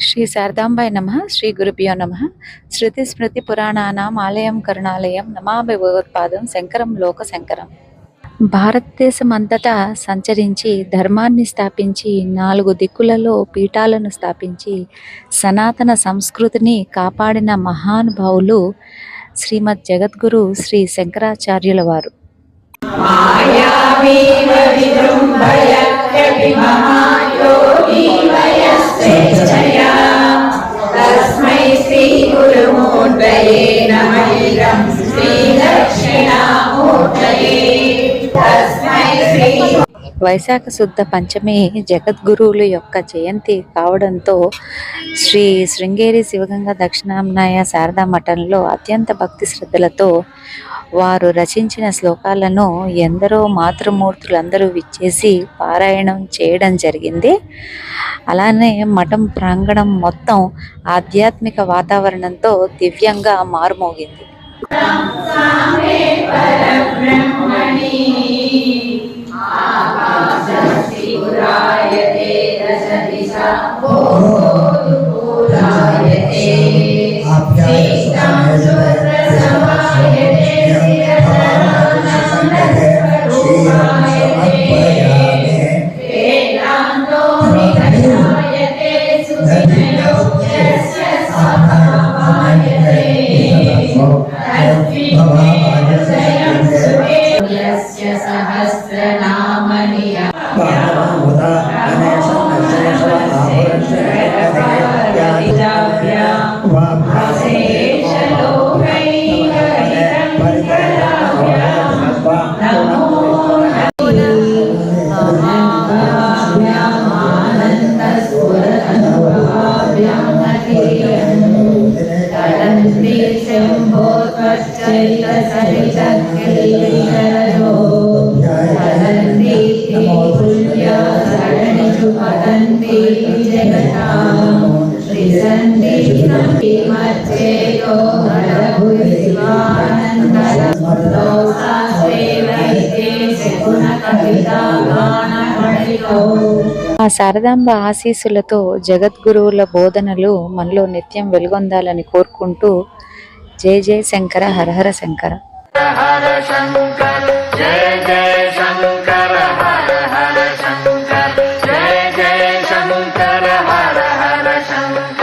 శ్రీ శారదాంబాయ నమః. శ్రీ గురుభ్యో నమః. శృతి స్మృతి పురాణానాం ఆలయం కరుణాలయం నమామి భగవత్పాదం శంకరం లోక శంకరం. భారతదేశం అంతటా సంచరించి ధర్మాన్ని స్థాపించి 4 దిక్కులలో పీఠాలను స్థాపించి సనాతన సంస్కృతిని కాపాడిన మహానుభావులు శ్రీమద్ జగద్గురు శ్రీ శంకరాచార్యుల వారు. వైశాఖ శుద్ధ పంచమి జగద్గురువుల యొక్క జయంతి కావడంతో శ్రీ శృంగేరి శివగంగా దక్షిణాంనాయ శారదా మఠంలో అత్యంత భక్తి శ్రద్ధలతో వారు రచించిన శ్లోకాలను ఎందరో మాతృమూర్తులందరూ విచ్చేసి పారాయణం చేయడం జరిగింది. అలానే మఠం ప్రాంగణం మొత్తం ఆధ్యాత్మిక వాతావరణంతో దివ్యంగా మారుమోగింది. ఆ శారదాంబ ఆశీస్సులతో జగద్గురువుల బోధనలు మనలో నిత్యం వెలుగొందాలని కోరుకుంటూ జయ జయ శంకర హర హర శంకర. హర శంకర జయ జయ శంకర హర హర శంకర జయ జయ శంకర హర హర శంకర.